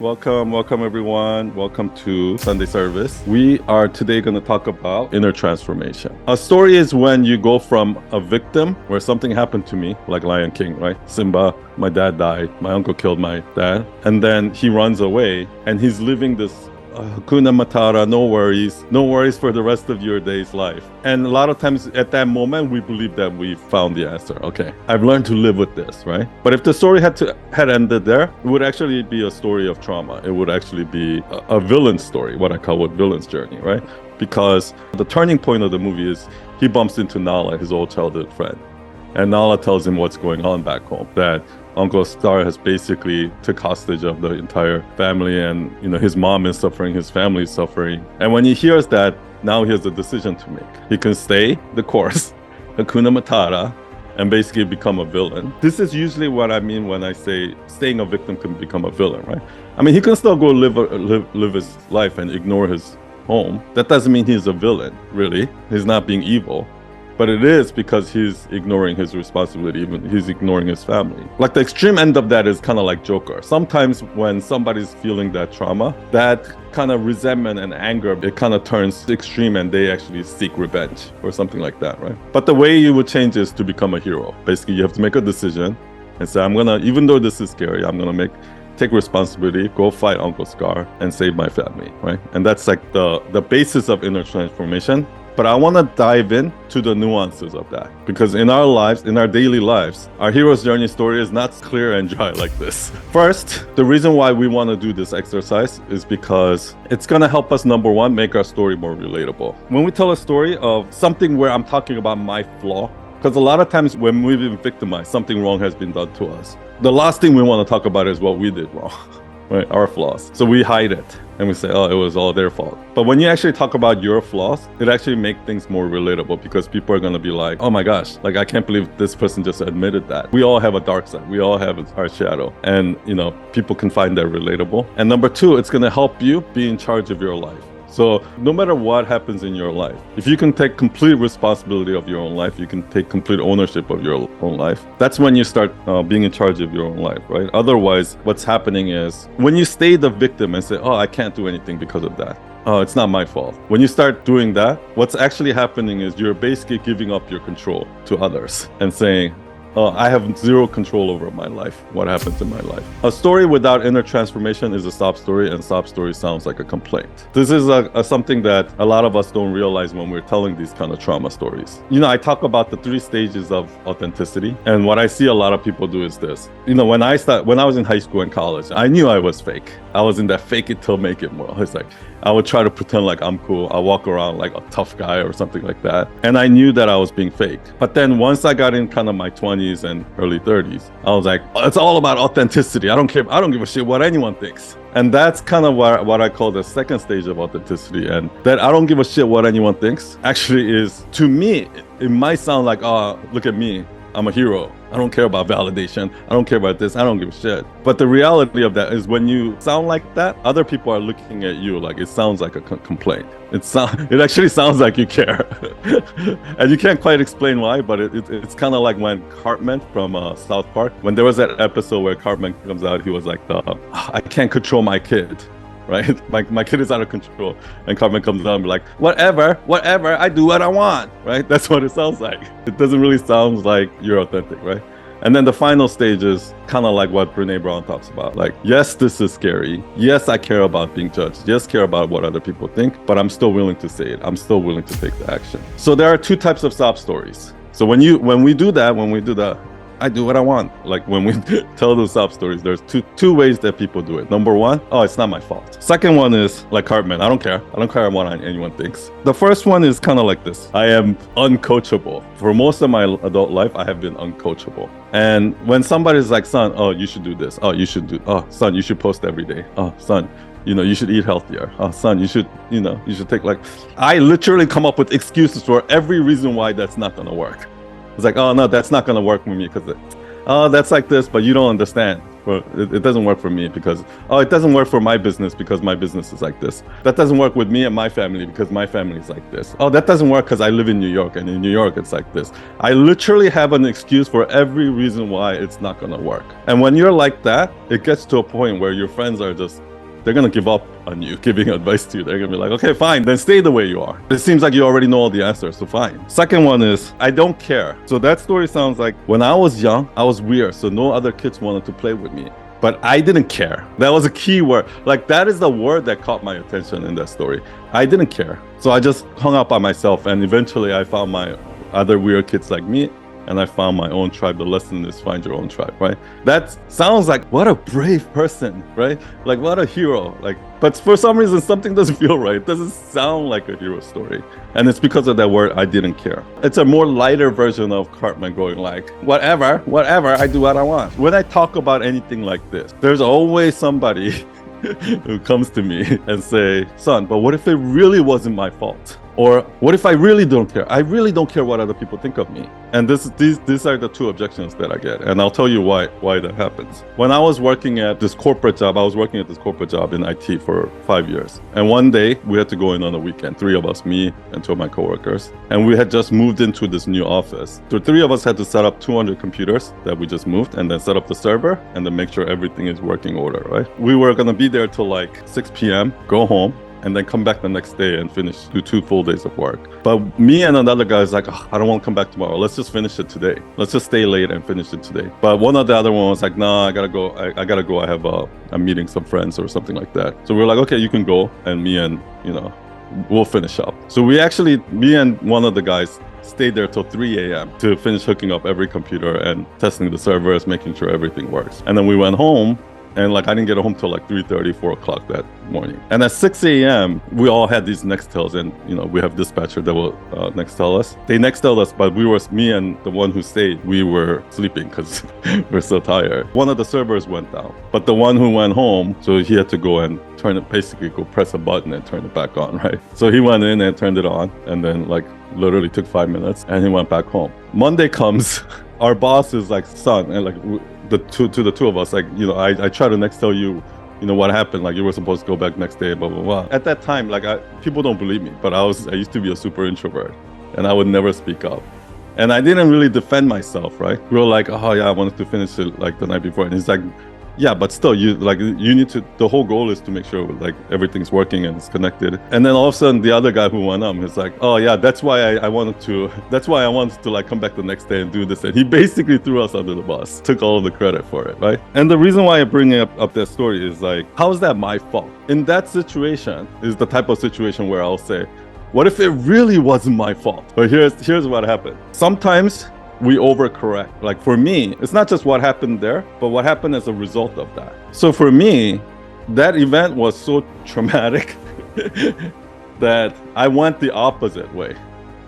Welcome everyone. Welcome to Sunday service. We are today going to talk about inner transformation. A story is when you go from a victim where something happened to me, like Lion King, right? Simba, my dad died, my uncle killed my dad, and then he runs away and he's living this Hakuna Matata, no worries for the rest of your day's life. And a lot of times at that moment, we believe that we found the answer. Okay, I've learned to live with this, right? But if the story had ended there, it would actually be a story of trauma. It would actually be a villain story, what I call a villain's journey, right? Because the turning point of the movie is he bumps into Nala, his old childhood friend. And Nala tells him what's going on back home, that Uncle Star has basically took hostage of the entire family, and his mom is suffering, his family is suffering. And when he hears that, now he has a decision to make. He can stay the course, Hakuna Matata, and basically become a villain. This is usually what I mean when I say staying a victim can become a villain, right? I mean, he can still go live his life and ignore his home. That doesn't mean he's a villain, really. He's not being evil. But it is because he's ignoring his responsibility, even he's ignoring his family. Like the extreme end of that is kind of like Joker. Sometimes when somebody's feeling that trauma, that kind of resentment and anger, it kind of turns extreme and they actually seek revenge or something like that, right? But the way you would change is to become a hero. Basically, you have to make a decision and say, even though this is scary, I'm gonna take responsibility, go fight Uncle Scar and save my family, right? And that's like the basis of inner transformation. But I want to dive in to the nuances of that, because in our lives, in our daily lives, our hero's journey story is not clear and dry like this. First, the reason why we want to do this exercise is because it's going to help us, number one, make our story more relatable. When we tell a story of something where I'm talking about my flaw, because a lot of times when we've been victimized, something wrong has been done to us. The last thing we want to talk about is what we did wrong. Right, our flaws. So we hide it and we say, oh, it was all their fault. But when you actually talk about your flaws, it actually makes things more relatable, because people are going to be like, oh my gosh, like I can't believe this person just admitted that. We all have a dark side. We all have our shadow. And, people can find that relatable. And number two, it's going to help you be in charge of your life. So no matter what happens in your life, if you can take complete responsibility of your own life, you can take complete ownership of your own life. That's when you start being in charge of your own life, right? Otherwise, what's happening is when you stay the victim and say, oh, I can't do anything because of that. Oh, it's not my fault. When you start doing that, what's actually happening is you're basically giving up your control to others and saying, I have zero control over my life, what happens in my life. A story without inner transformation is a sob story, and sob story sounds like a complaint. This is something that a lot of us don't realize when we're telling these kind of trauma stories. I talk about the 3 stages of authenticity, and what I see a lot of people do is this. When I was in high school and college, I knew I was fake. I was in that fake it till make it mode. It's like, I would try to pretend like I'm cool. I walk around like a tough guy or something like that. And I knew that I was being fake. But then once I got in kind of my 20s and early 30s, I was like, it's all about authenticity. I don't care. I don't give a shit what anyone thinks. And that's kind of what I call the second stage of authenticity. And that I don't give a shit what anyone thinks actually is, to me, it might sound like, oh, look at me, I'm a hero. I don't care about validation. I don't care about this. I don't give a shit. But the reality of that is when you sound like that, other people are looking at you like it sounds like a complaint. It actually sounds like you care. And you can't quite explain why, but it's kind of like when Cartman from South Park, when there was that episode where Cartman comes out, he was like, I can't control my kid. Right? My kid is out of control. And Cartman comes down and be like, whatever, I do what I want, right? That's what it sounds like. It doesn't really sound like you're authentic, right? And then the final stage is kind of like what Brene Brown talks about. Like, yes, this is scary. Yes, I care about being judged. Yes, care about what other people think, but I'm still willing to say it. I'm still willing to take the action. So there are 2 types of sob stories. So when we do that, I do what I want. Like when we tell those sob stories, there's two ways that people do it. Number one, oh, it's not my fault. Second one is like Cartman. I don't care what anyone thinks. The first one is kind of like this. I am uncoachable. For most of my adult life, I have been uncoachable. And when somebody's like, son, oh, you should do this. Oh, son, you should post every day. Oh, son, you should eat healthier. Oh, son, you should take I literally come up with excuses for every reason why that's not going to work. It's like, oh, no, that's not going to work for me because, that's like this, but you don't understand. Well, it doesn't work for me because, it doesn't work for my business because my business is like this. That doesn't work with me and my family because my family is like this. Oh, that doesn't work because I live in New York, and in New York, it's like this. I literally have an excuse for every reason why it's not going to work. And when you're like that, it gets to a point where your friends are just they're going to give up on you giving advice to you. They're going to be like, okay, fine, then stay the way you are. It seems like you already know all the answers, so fine. Second one is, I don't care. So that story sounds like when I was young, I was weird, so no other kids wanted to play with me. But I didn't care. That was a key word. Like, that is the word that caught my attention in that story. I didn't care. So I just hung out by myself, and eventually I found my other weird kids like me, and I found my own tribe. The lesson is find your own tribe, right? That sounds like, what a brave person, right? Like, what a hero. Like, but for some reason, something doesn't feel right. It doesn't sound like a hero story. And it's because of that word, I didn't care. It's a more lighter version of Cartman going like, whatever, I do what I want. When I talk about anything like this, there's always somebody who comes to me and say, son, but what if it really wasn't my fault? Or what if I really don't care? I really don't care what other people think of me. And these are the two objections that I get. And I'll tell you why that happens. When I was working at this corporate job, in IT for 5 years. And one day we had to go in on a weekend, 3 of us, me and 2 of my coworkers. And we had just moved into this new office. So 3 of us had to set up 200 computers that we just moved, and then set up the server, and then make sure everything is working order, right? We were gonna be there till like 6 p.m., go home, and then come back the next day and do 2 full days of work. But me and another guy is like, oh, I don't want to come back tomorrow. Let's just finish it today. Let's just stay late and finish it today. But one of the other one was like, nah, I gotta go. I gotta go. I have I'm meeting some friends or something like that. So we were like, okay, you can go. And me and, we'll finish up. So me and one of the guys stayed there till 3 a.m. to finish hooking up every computer and testing the servers, making sure everything works. And then we went home. And I didn't get home till like 3:30, 4 o'clock that morning. And at 6 a.m., we all had these Nextels, and we have dispatcher that will Nextel us. They Nextel us, but me and the one who stayed, we were sleeping because we're so tired. One of the servers went down, but the one who went home, so he had to go and basically go press a button and turn it back on, right? So he went in and turned it on, and then literally took 5 minutes, and he went back home. Monday comes, our boss is like, son, and the two of us, I try to Nextel you, what happened, you were supposed to go back next day, blah blah blah. At that time, people don't believe me, but I used to be a super introvert, and I would never speak up, and I didn't really defend myself, right? We were like, oh yeah, I wanted to finish it the night before, and he's like, yeah, but still, you need to, the whole goal is to make sure everything's working and it's connected. And then all of a sudden the other guy who went up is like, oh yeah, that's why I wanted to come back the next day and do this. And he basically threw us under the bus, took all of the credit for it, right? And the reason why I bring up that story is how is that my fault? In that situation is the type of situation where I'll say, what if it really wasn't my fault? But here's what happened. Sometimes we overcorrect. For me, it's not just what happened there, but what happened as a result of that. So for me, that event was so traumatic that I went the opposite way.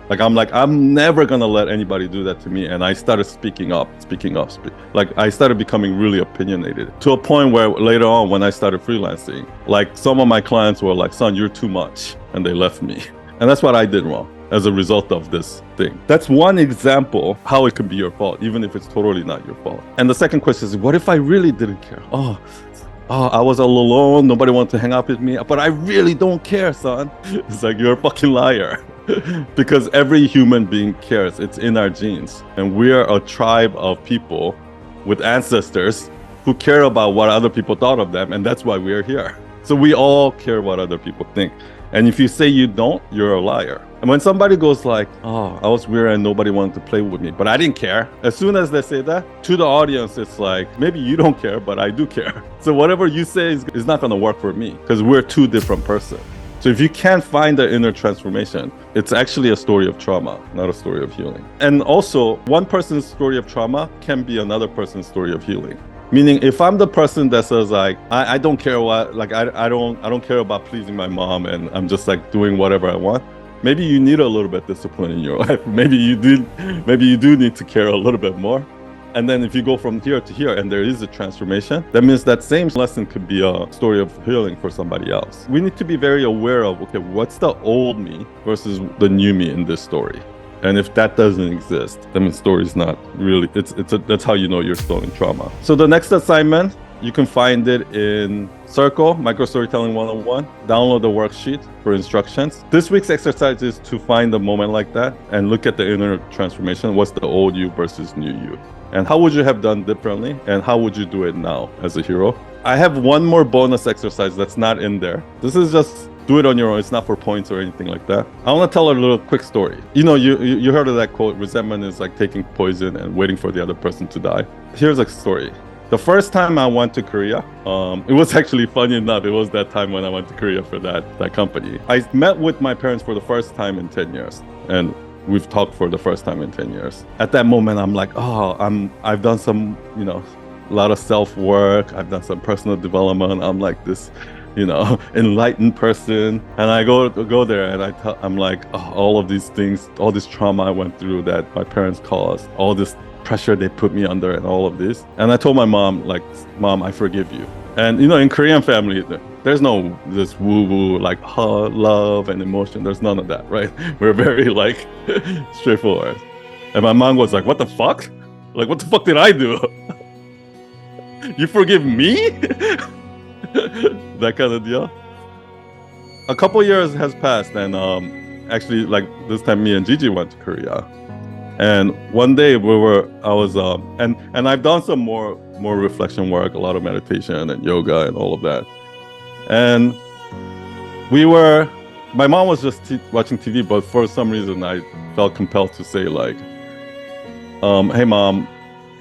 I'm never gonna let anybody do that to me. And I started speaking up. I started becoming really opinionated, to a point where later on when I started freelancing, some of my clients were like, son, you're too much. And they left me. And that's what I did wrong as a result of this thing. That's one example how it could be your fault, even if it's totally not your fault. And the second question is, what if I really didn't care? Oh, I was all alone, nobody wanted to hang out with me, but I really don't care, son. It's like, you're a fucking liar. Because every human being cares. It's in our genes. And we are a tribe of people with ancestors who care about what other people thought of them, and that's why we are here. So we all care what other people think. And if you say you don't, you're a liar. And when somebody goes like, oh, I was weird and nobody wanted to play with me, but I didn't care. As soon as they say that, to the audience, it's like, maybe you don't care, but I do care. So whatever you say is not gonna work for me, because we're 2 different persons. So if you can't find the inner transformation, it's actually a story of trauma, not a story of healing. And also, one person's story of trauma can be another person's story of healing. Meaning, if I'm the person that says I don't care what, I don't care about pleasing my mom, and I'm just doing whatever I want, maybe you need a little bit of discipline in your life. Maybe you do need to care a little bit more. And then if you go from here to here and there is a transformation, that means that same lesson could be a story of healing for somebody else. We need to be very aware of, okay, what's the old me versus the new me in this story? And if that doesn't exist, then the story's not really, that's how you know you're still in trauma. So the next assignment, you can find it in Circle, Micro Storytelling 101. Download the worksheet for instructions. This week's exercise is to find a moment like that and look at the inner transformation. What's the old you versus new you? And how would you have done differently? And how would you do it now as a hero? I have one more bonus exercise that's not in there. This is just do it on your own. It's not for points or anything like that. I want to tell a little quick story. You heard of that quote, resentment is like taking poison and waiting for the other person to die. Here's a story. The first time I went to Korea, it was actually funny enough. It was that time when I went to Korea for that company. I met with my parents for the first time in 10 years. And we've talked for the first time in 10 years. At that moment, I'm like, I've done some, a lot of self-work. I've done some personal development. I'm like this, enlightened person. And I go there and I'm like, all of these things, all this trauma I went through that my parents caused, all this pressure they put me under and all of this. And I told my mom, like, Mom, I forgive you. And, in Korean family, there's no this woo-woo, like, love and emotion. There's none of that, right? We're very, like, straightforward. And my mom was like, what the fuck? Like, what the fuck did I do? You forgive me? That kind of deal. A couple years has passed, and actually, like, this time me and Gigi went to Korea. And one day and I've done some more reflection work, a lot of meditation and yoga and all of that. And my mom was just watching TV, but for some reason I felt compelled to say, like, hey Mom,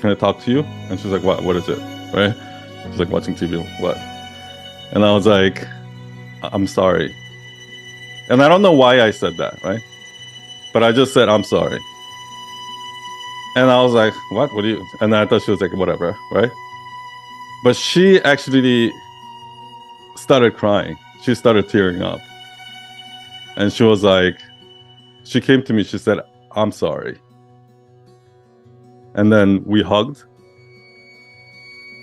can I talk to you? And she's like, what is it? Right? She's like, watching TV, what? And I was like, I'm sorry. And I don't know why I said that, right? But I just said, I'm sorry. And I was like, what do you? And I thought she was like, whatever, right? But she actually started crying. She started tearing up. And she was like, she came to me, she said, I'm sorry. And then we hugged.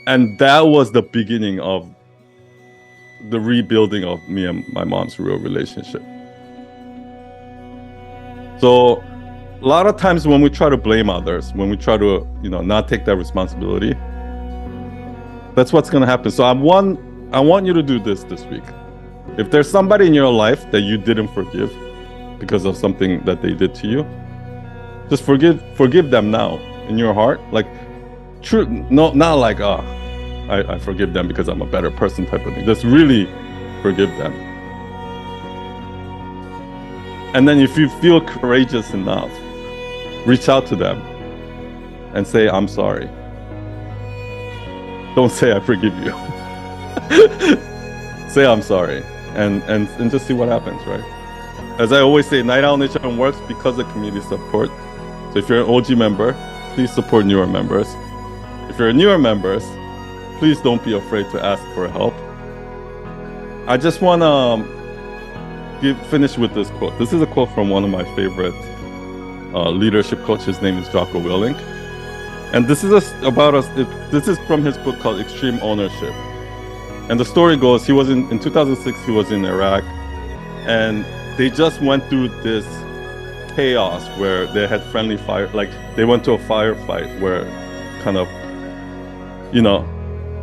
And that was the beginning of the rebuilding of me and my mom's real relationship. So a lot of times when we try to blame others, when we try to, not take that responsibility, that's what's going to happen. So I want you to do this week. If there's somebody in your life that you didn't forgive because of something that they did to you, just forgive them now in your heart. Like, true, no, not like, I forgive them because I'm a better person type of thing. Just really forgive them. And then if you feel courageous enough, reach out to them and say, I'm sorry. Don't say I forgive you. Say I'm sorry and just see what happens, right? As I always say, Night Owl Nation works because of community support. So if you're an OG member, please support newer members. If you're newer members, please don't be afraid to ask for help. I just want to finish with this quote. This is a quote from one of my favorite leadership coach. His name is Jocko Willink, and this is about us. This is from his book called Extreme Ownership. And the story goes, he was in 2006. He was in Iraq, and they just went through this chaos where they had friendly fire. Like, they went to a firefight where, kind of,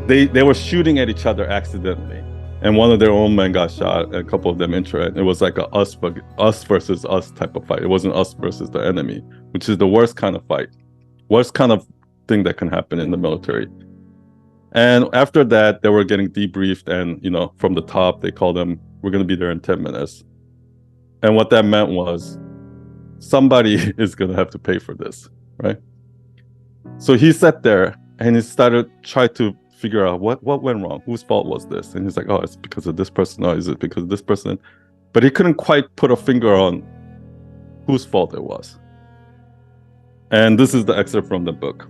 they were shooting at each other accidentally. And one of their own men got shot, and a couple of them injured. It was like a us versus us type of fight. It wasn't us versus the enemy, which is the worst kind of fight, worst kind of thing that can happen in the military. And after that, they were getting debriefed, and from the top, they called them, "We're going to be there in 10 minutes." And what that meant was, somebody is going to have to pay for this, right? So he sat there and he started trying to figure out what went wrong, whose fault was this, and he's like, it's because of this person, or is it because of this person? But he couldn't quite put a finger on whose fault it was. And this is the excerpt from the book.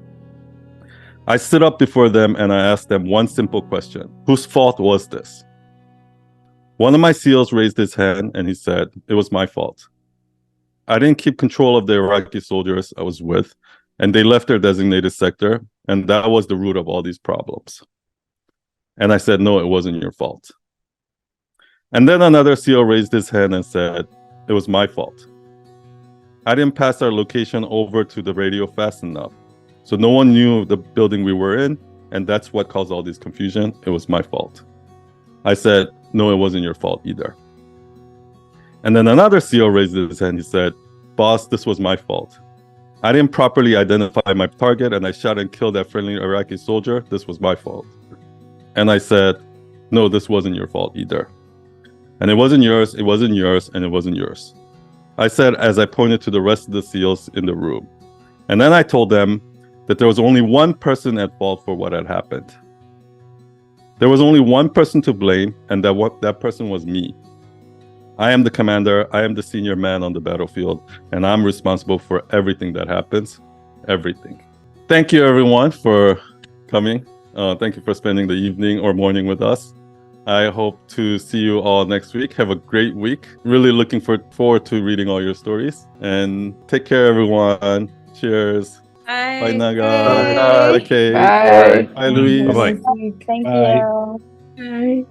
I stood up before them and I asked them one simple question: whose fault was this? One of my SEALs raised his hand and he said, it was my fault. I didn't keep control of the Iraqi soldiers I was with, and they left their designated sector, and that was the root of all these problems. And I said, no, it wasn't your fault. And then another SEAL raised his hand and said, it was my fault. I didn't pass our location over to the radio fast enough, so no one knew the building we were in, and that's what caused all this confusion. It was my fault. I said, no, it wasn't your fault either. And then another SEAL raised his hand. He said, boss, this was my fault. I didn't properly identify my target, and I shot and killed that friendly Iraqi soldier. This was my fault. And I said, no, this wasn't your fault either. And it wasn't yours, it wasn't yours, and it wasn't yours. I said as I pointed to the rest of the SEALs in the room. And then I told them that there was only one person at fault for what had happened. There was only one person to blame, and that person was me. I am the commander, I am the senior man on the battlefield, and I'm responsible for everything that happens. Everything. Thank you everyone for coming. Thank you for spending the evening or morning with us. I hope to see you all next week. Have a great week. Really looking forward to reading all your stories. And take care, everyone. Cheers. Bye. Bye, Naga. Bye. Bye, Kate. Bye. Bye, Louise. Bye-bye. Thank Bye. you. Bye.